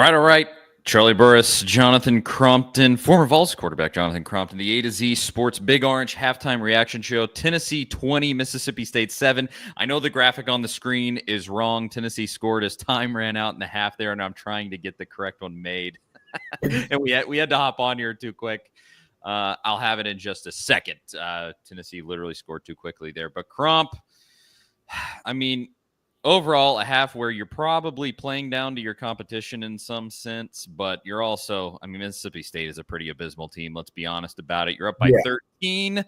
All right. Charlie Burris, Jonathan Crompton, former Vols quarterback Jonathan Crompton, the A to Z Sports Big Orange halftime reaction show. Tennessee 20, Mississippi State 7. I know the graphic on the screen is wrong. Tennessee scored as time ran out in the half there, and I'm trying to get the correct one made. And we had to hop on here too quick. I'll have it in just a second. Tennessee literally scored too quickly there. But Cromp, I mean, overall, a half where you're probably playing down to your competition in some sense, but you're also, Mississippi State is a pretty abysmal team. Let's be honest about it. You're up by 13.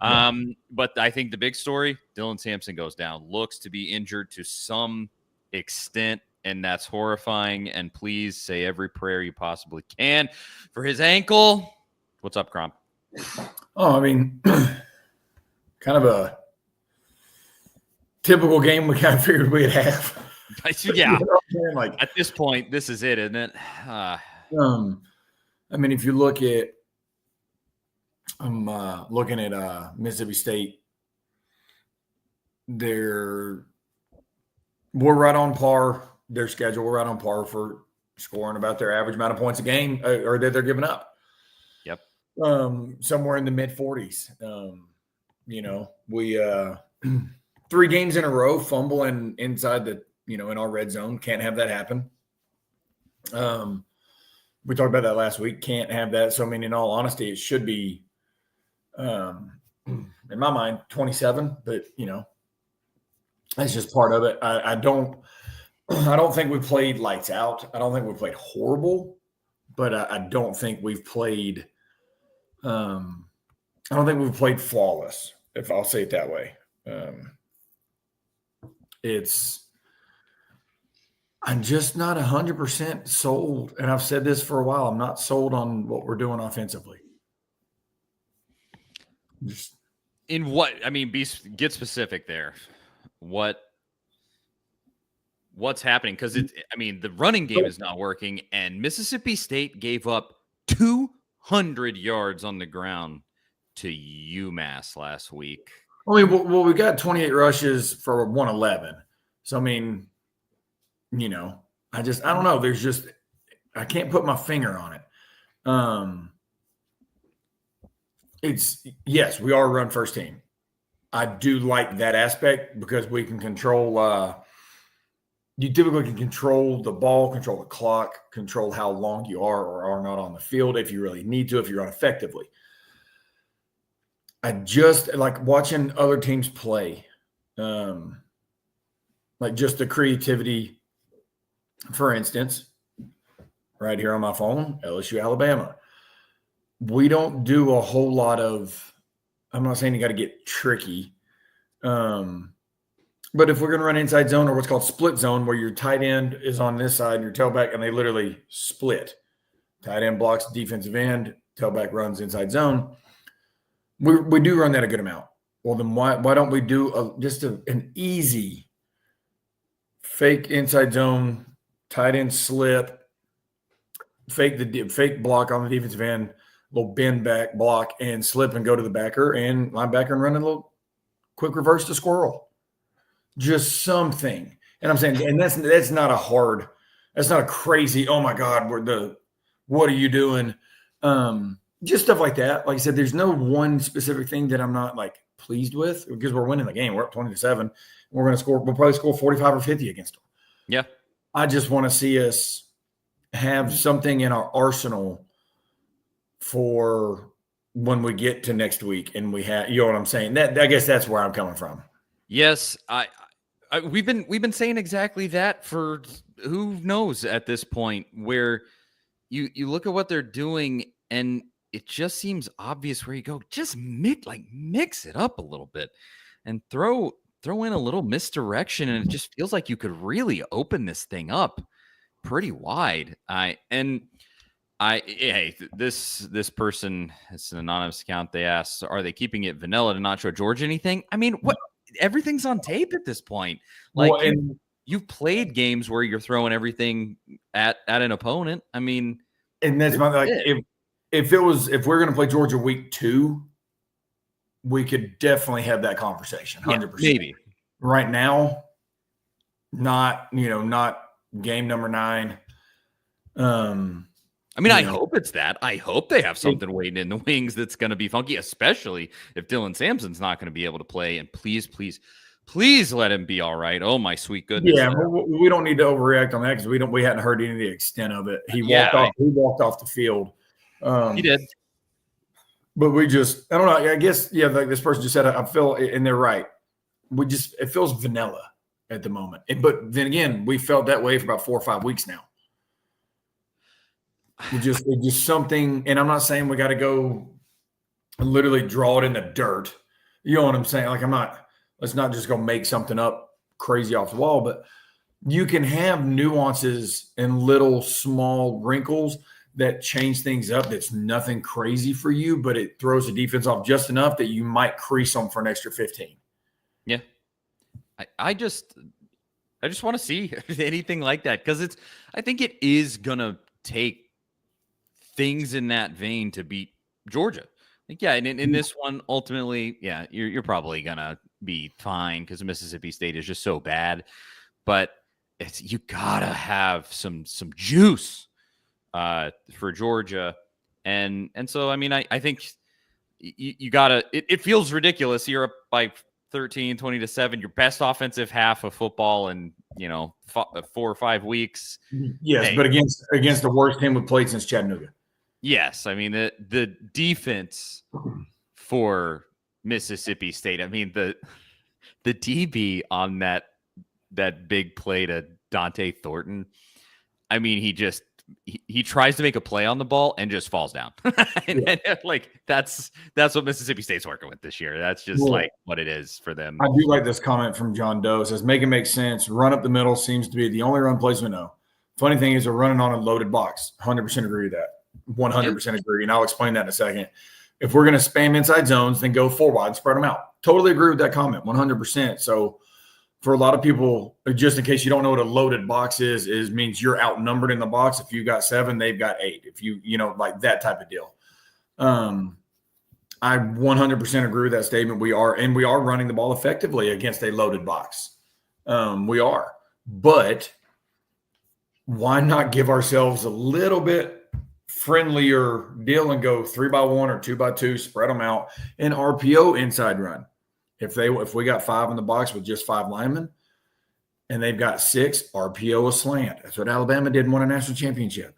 But I think the big story, Dylan Sampson goes down, looks to be injured to some extent, and that's horrifying. And please say every prayer you possibly can for his ankle. What's up, Cromp? Oh, kind of a typical game we kind of figured we'd have. Yeah. Like at this point, this is it, isn't it? If you look at, I'm looking at Mississippi State. We're right on par. Their schedule, we're right on par for scoring about their average amount of points a game, or that they're giving up. Yep. Somewhere in the mid 40s. We 3 games in a row fumbling inside the, in our red zone. Can't have that happen. We talked about that last week. Can't have that. So, in all honesty, it should be, in my mind, 27. But, that's just part of it. I don't think we played lights out. I don't think we played horrible. But I don't think we've played flawless, if I'll say it that way. I'm just not 100% sold. And I've said this for a while. I'm not sold on what we're doing offensively. In what? Get specific there. What's happening? Because the running game is not working, and Mississippi State gave up 200 yards on the ground to UMass last week. We got 28 rushes for 111. So, I don't know. I can't put my finger on it. Yes, we are a run first team. I do like that aspect because we can control, you typically can control the ball, control the clock, control how long you are or are not on the field if you really need to, if you run effectively. I just like watching other teams play, like just the creativity. For instance, right here on my phone, LSU, Alabama. We don't do a whole lot of, I'm not saying you got to get tricky, but if we're going to run inside zone or what's called split zone, where your tight end is on this side and your tailback, and they literally split. Tight end blocks defensive end, tailback runs inside zone. We do run that a good amount. Well, then why don't we do an easy fake inside zone, tight end slip, fake block on the defensive end, little bend back block and slip and go to the backer and linebacker and run a little quick reverse to squirrel. Just something. And I'm saying, and that's not a crazy, oh my God, what are you doing? Just stuff like that. Like I said, there's no one specific thing that I'm not like pleased with because we're winning the game. We're up 20-7. We're going to score. We'll probably score 45 or 50 against them. Yeah. I just want to see us have something in our arsenal for when we get to next week and we have, you know what I'm saying? I guess that's where I'm coming from. Yes. We've been saying exactly that for who knows at this point, where you look at what they're doing and it just seems obvious where you go, just mix it up a little bit and throw in a little misdirection. And it just feels like you could really open this thing up pretty wide. This person, it's an anonymous account. They asked, are they keeping it vanilla to not show George anything? What? Everything's on tape at this point. You've played games where you're throwing everything at an opponent. And that's if we're going to play Georgia week 2, we could definitely have that conversation. 100%. Maybe right now, not game number 9. I mean, I hope it's that. I hope they have something waiting in the wings that's going to be funky, especially if Dylan Sampson's not going to be able to play. And please, please, please let him be all right. Oh my sweet goodness! Yeah, we don't need to overreact on that because we hadn't heard any of the extent of it. He walked off the field. He did. But I don't know. I guess, like this person just said, I feel, and they're right. It feels vanilla at the moment. But then again, we felt that way for about 4 or 5 weeks now. It's just something, and I'm not saying we got to go and literally draw it in the dirt. You know what I'm saying? Like, let's not just go make something up crazy off the wall, but you can have nuances and little small wrinkles that change things up. That's nothing crazy for you, but it throws the defense off just enough that you might crease them for an extra 15. Yeah. I just want to see anything like that because I think it is going to take things in that vein to beat Georgia. Like, yeah, and in this one, ultimately, yeah, you're probably gonna be fine because Mississippi State is just so bad. But you gotta have some juice for Georgia, and so I mean, I think you gotta. It feels ridiculous. You're up by 13, 20-7, your best offensive half of football in 4 or 5 weeks. Yes, but against the worst team we've played since Chattanooga. Yes, I mean the defense for Mississippi State. I mean the DB on that big play to Dante Thornton. I mean he tries to make a play on the ball and just falls down. and like that's what Mississippi State's working with this year. That's just like what it is for them. I do like this comment from John Doe. It says, make it make sense. Run up the middle seems to be the only run plays we know. Funny thing is they're running on a loaded box. 100% agree with that. 100% agree. And I'll explain that in a second. If we're going to spam inside zones, then go 4 wide, spread them out. Totally agree with that comment. 100%. So for a lot of people, just in case you don't know what a loaded box is means you're outnumbered in the box. If you got 7, they've got 8. If you like that type of deal. I 100% agree with that statement. We are running the ball effectively against a loaded box. We are, but why not give ourselves a little bit friendlier deal and go 3x1 or 2x2, spread them out, and RPO inside run. If we got 5 in the box with just 5 linemen and they've got 6, RPO a slant. That's what Alabama did and won a national championship.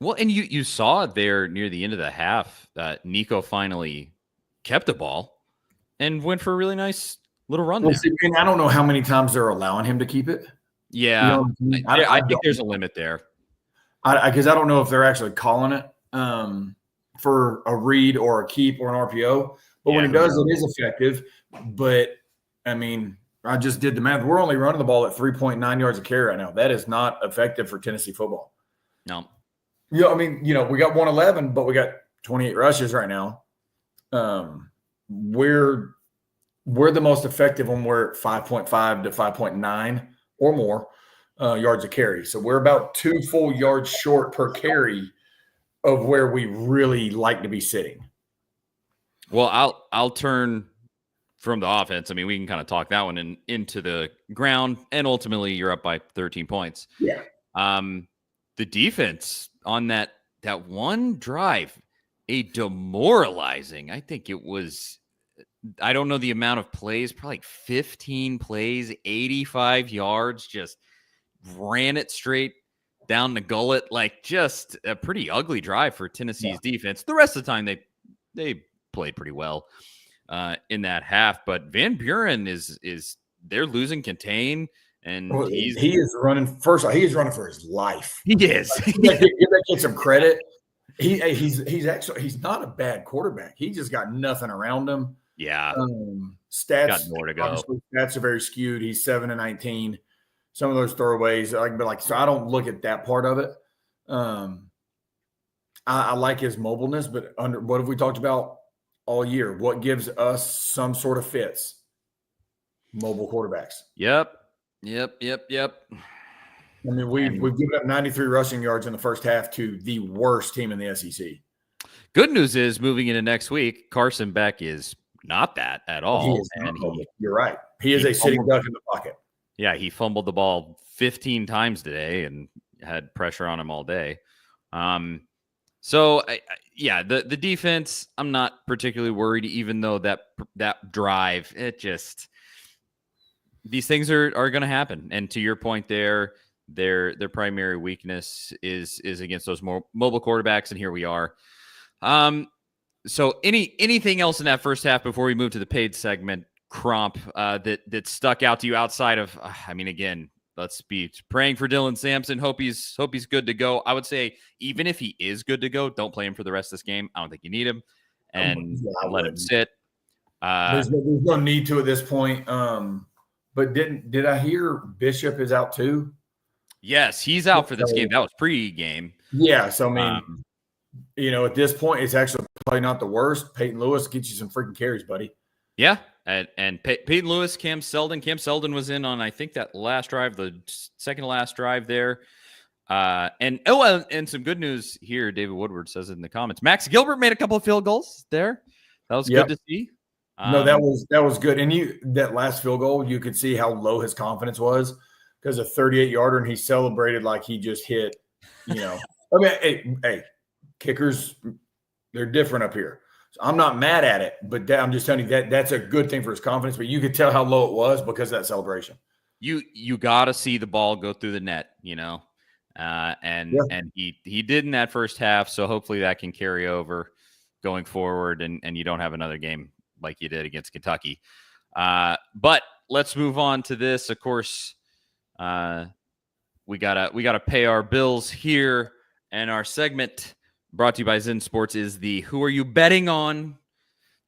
Well, and you saw there near the end of the half that Nico finally kept the ball and went for a really nice little run there. And I don't know how many times they're allowing him to keep it. Yeah, I think there's a limit there. Because I don't know if they're actually calling it for a read or a keep or an RPO. But when it does, it is effective. But, I mean, I just did the math. We're only running the ball at 3.9 yards a carry right now. That is not effective for Tennessee football. No. I mean, we got 111, but we got 28 rushes right now. We're the most effective when we're at 5.5 to 5.9 or more yards a carry. So we're about 2 full yards short per carry of where we really like to be sitting. Well, I'll turn from the offense. I mean, we can kind of talk that one into the ground, and ultimately you're up by 13 points. Yeah. The defense on that one drive, a demoralizing. I think it was. I don't know the amount of plays, probably like 15 plays, 85 yards, just ran it straight down the gullet. Like just a pretty ugly drive for Tennessee's defense. The rest of the time they played pretty well in that half, but Van Buren is they're losing contain, and he is running for his life. He is. Give that kid some credit. He's not a bad quarterback. He just got nothing around him. Yeah. Stats got more to go. Stats are very skewed. He's 7-19. Some of those throwaways, so I don't look at that part of it. I like his mobileness, but what have we talked about all year? What gives us some sort of fits? Mobile quarterbacks. Yep. I mean, we've given up 93 rushing yards in the first half to the worst team in the SEC. Good news is moving into next week, Carson Beck is not that at all. You're right. He is a sitting duck in the pocket. Yeah, he fumbled the ball 15 times today and had pressure on him all day. So yeah, the defense, I'm not particularly worried, even though that drive, it just, these things are going to happen. And to your point there, their primary weakness is against those more mobile quarterbacks, and here we are. So anything else in that first half before we move to the paid segment, Crump, that stuck out to you outside of, I mean, again, let's be praying for Dylan Sampson. Hope he's good to go. I would say even if he is good to go, don't play him for the rest of this game. I don't think you need him, and let him sit. There's no need to at this point. But did I hear Bishop is out too? Yes, he's out for this game. That was pre-game. Yeah, so I mean, at this point, it's actually probably not the worst. Peyton Lewis gets you some freaking carries, buddy. Yeah, and Peyton Lewis, Cam Seldon. Cam Seldon was in on, I think, that last drive, the second to last drive there. And some good news here. David Woodward says it in the comments. Max Gilbert made a couple of field goals there. That was good to see. No, that was good. And that last field goal, you could see how low his confidence was, because a 38-yarder, and he celebrated like he just hit. I mean, hey, kickers, they're different up here. So I'm not mad at it, but I'm just telling you that's a good thing for his confidence. But you could tell how low it was because of that celebration. You got to see the ball go through the net, and he did in that first half. So hopefully that can carry over going forward, and you don't have another game like you did against Kentucky. But let's move on to this. Of course, we gotta pay our bills here, and our segment brought to you by Zen Sports is the "Who are you betting on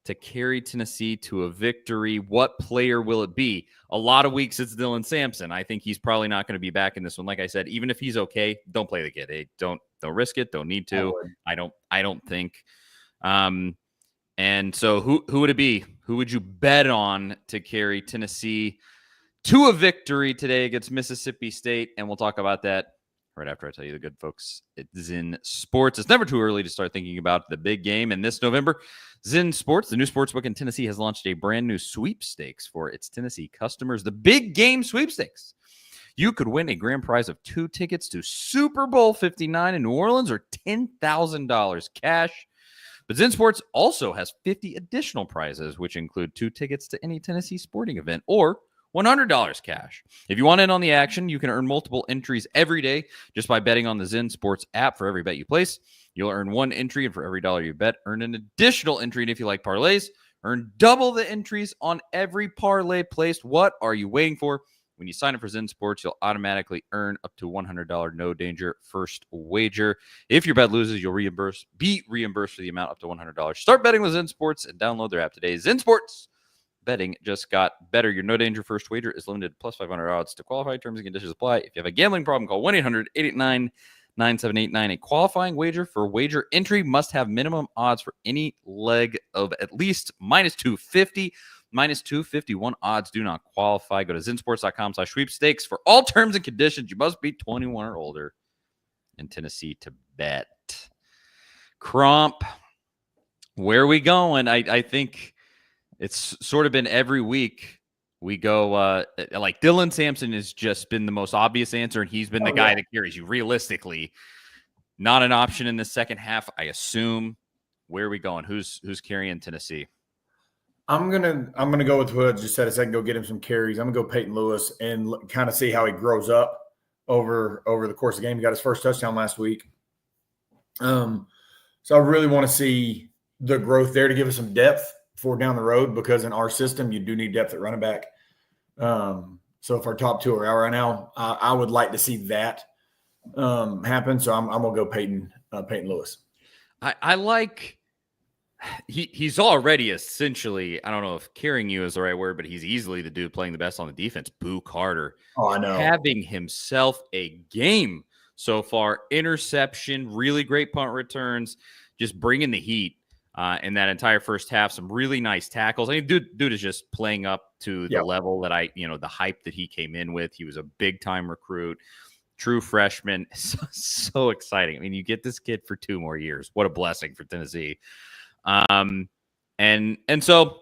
to carry Tennessee to a victory? What player will it be?" A lot of weeks it's Dylan Sampson. I think he's probably not going to be back in this one. Like I said, even if he's okay, don't play the kid. Hey, don't risk it. Don't need to. I don't think. And so who would it be? Who would you bet on to carry Tennessee to a victory today against Mississippi State? And we'll talk about that right after I tell you the good folks at Zen Sports. It's never too early to start thinking about the big game. And this November, Zen Sports, the new sportsbook in Tennessee, has launched a brand new sweepstakes for its Tennessee customers, the Big Game Sweepstakes. You could win a grand prize of 2 tickets to Super Bowl 59 in New Orleans, or $10,000 cash. But Zen Sports also has 50 additional prizes, which include 2 tickets to any Tennessee sporting event, or $100 cash. If you want in on the action, you can earn multiple entries every day just by betting on the Zen Sports app. For every bet you place, you'll earn 1 entry, and for every dollar you bet, earn an additional entry. And if you like parlays, earn double the entries on every parlay placed. What are you waiting for? When you sign up for Zen Sports, you'll automatically earn up to $100 no danger first wager. If your bet loses, you'll be reimbursed for the amount up to $100. Start betting with Zen Sports and download their app today. Zen Sports. Betting just got better. Your no danger first wager is limited to plus 500 odds to qualify. Terms and conditions apply. If you have a gambling problem, call 1-800-889-9789. A qualifying wager for wager entry must have minimum odds for any leg of at least minus 250. Minus 251 odds do not qualify. Go to zensports.com/sweepstakes for all terms and conditions. You must be 21 or older in Tennessee to bet. Crump, where are we going? I think it's sort of been every week we go like Dylan Sampson has just been the most obvious answer, and he's been the guy that carries you. Realistically, not an option in the second half, I assume. Where are we going? Who's carrying Tennessee? I'm gonna go with what I just said a second. Go get him some carries. I'm gonna go Peyton Lewis and kind of see how he grows up over the course of the game. He got his first touchdown last week. So I really want to see the growth there to give us some depth for down the road, because in our system you do need depth at running back. So if our top 2 are out right now, I would like to see that happen. So I'm gonna go Peyton Lewis. I like. He's already essentially, I don't know if carrying you is the right word, but he's easily the dude playing the best on the defense. Boo Carter. Oh, I know. Having himself a game so far. Interception, really great punt returns, just bringing the heat in that entire first half. Some really nice tackles. I mean, dude is just playing up to the level that the hype that he came in with. He was a big-time recruit. True freshman. So exciting. I mean, you get this kid for 2 more years. What a blessing for Tennessee. And so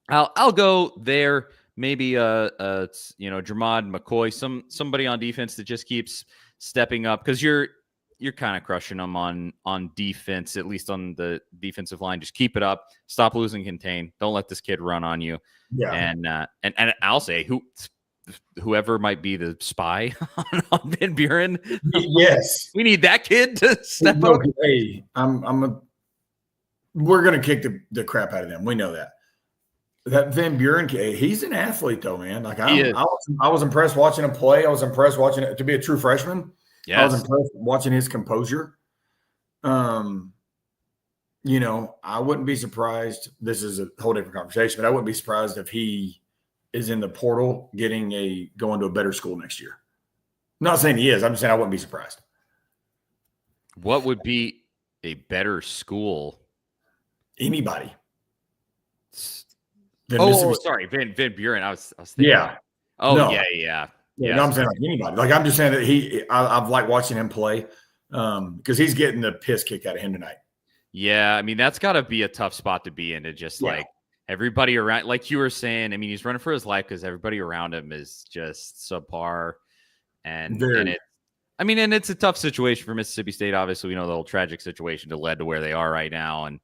I'll go there. Maybe Jermod McCoy, somebody on defense that just keeps stepping up, because you're kind of crushing them on defense, at least on the defensive line. Just keep it up. Stop losing contain. Don't let this kid run on you. Yeah. And I'll say whoever might be the spy on Van Buren. Yes. We need that kid to step up. Hey, we're going to kick the crap out of them. We know that. That Van Buren kid, he's an athlete though, man. Like I was impressed watching him play. I was impressed watching it to be a true freshman. Yes. I was impressed watching his composure. You know, I wouldn't be surprised. This is a whole different conversation, but I wouldn't be surprised if he is in the portal going to a better school next year. I'm not saying he is. I'm just saying I wouldn't be surprised. What would be a better school? Anybody. Sorry, Van Buren. I was thinking. Yeah. Oh, no. Yeah. No, I'm saying like anybody. Like I'm just saying that I've liked watching him play because he's getting the piss kicked out of him tonight. Yeah, I mean that's got to be a tough spot to be in. To just like everybody around, like you were saying. I mean, he's running for his life because everybody around him is just subpar, and it's a tough situation for Mississippi State. Obviously, we know the whole tragic situation that led to where they are right now, and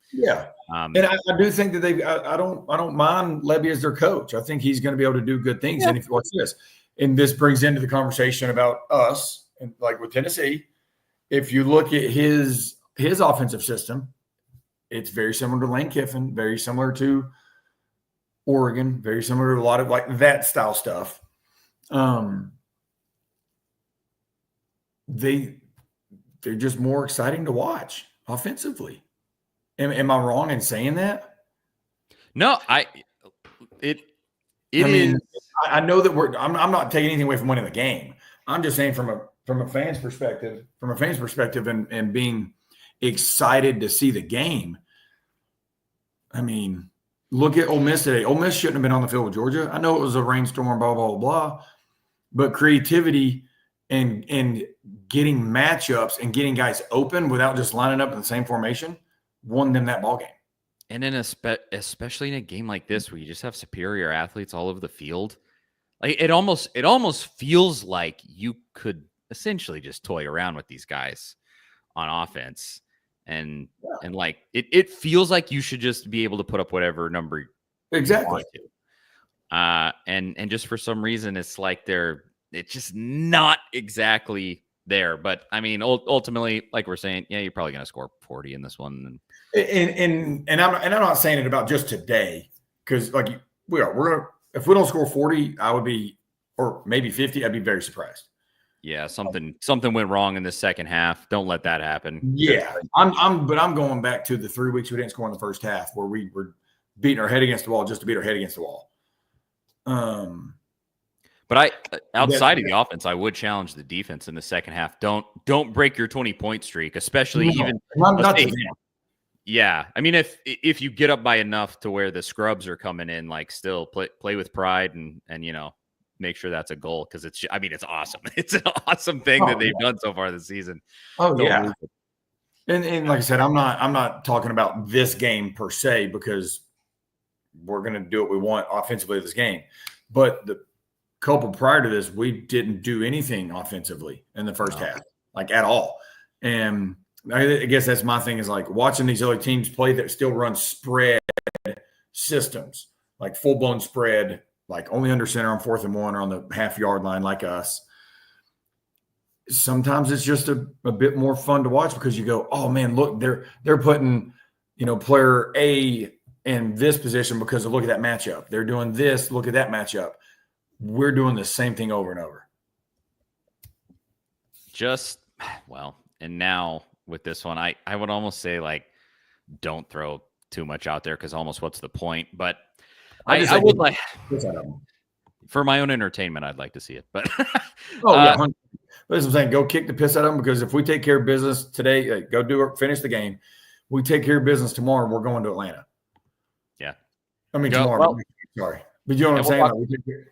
and I do think that I don't mind Lebby as their coach. I think he's going to be able to do good things. Yeah. And if you watch this, and this brings into the conversation about us, and like with Tennessee, if you look at his offensive system, it's very similar to Lane Kiffin, very similar to Oregon, very similar to a lot of like that style stuff. They're just more exciting to watch offensively. Am I wrong in saying that? No, it is. I know that I'm not taking anything away from winning the game. I'm just saying from a fan's perspective, and being excited to see the game. I mean, look at Ole Miss today. Ole Miss shouldn't have been on the field with Georgia. I know it was a rainstorm, blah, blah, blah, but creativity and getting matchups and getting guys open without just lining up in the same formation won them that ball game. And then especially in a game like this where you just have superior athletes all over the field, like it almost feels like you could essentially just toy around with these guys on offense. And like it feels like you should just be able to put up whatever number exactly. You want to. And just for some reason it's like it's just not exactly there. But I mean, ultimately, like we're saying, you're probably going to score 40 in this one. And I'm not saying it about just today, because like we're gonna, if we don't score 40, I would be, or maybe 50, I'd be very surprised. Yeah, something went wrong in the second half. Don't let that happen. Yeah, I'm going back to the 3 weeks we didn't score in the first half, where we were beating our head against the wall just to beat our head against the wall. But outside of the offense, I would challenge the defense in the second half. Don't break your 20-point streak, especially Yeah, I mean, if you get up by enough to where the scrubs are coming in, like still play with pride and make sure that's a goal, because it's awesome. It's an awesome thing that they've done so far this season. Oh yeah, and like I said, I'm not talking about this game per se, because we're going to do what we want offensively this game. But the couple prior to this, we didn't do anything offensively in the first half, like at all. And I guess that's my thing, is like watching these other teams play that still run spread systems, like full blown spread, like only under center on 4th and 1 or on the half-yard line like us. Sometimes it's just a bit more fun to watch, because you go, oh man, look, they're putting, player A in this position because of look at that matchup. They're doing this, look at that matchup. We're doing the same thing over and over. And now with this one, I would almost say, like, don't throw too much out there, because almost what's the point? But I would like, for my own entertainment, I'd like to see it. But that's what I'm saying. Go kick the piss out of them, because if we take care of business today, go finish the game. We take care of business tomorrow, we're going to Atlanta. Yeah. I mean, tomorrow. Sorry. But you know what I'm saying?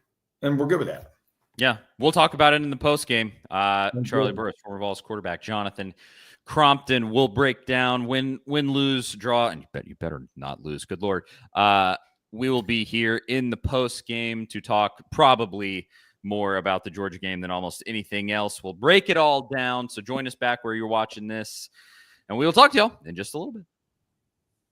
And we're good with that. Yeah. We'll talk about it in the post game. Charlie Burris, former Vols quarterback, Jonathan Crompton will break down win, lose, draw, and you better not lose. Good Lord. We will be here in the post game to talk probably more about the Georgia game than almost anything else. We'll break it all down. So join us back where you're watching this, and we will talk to y'all in just a little bit.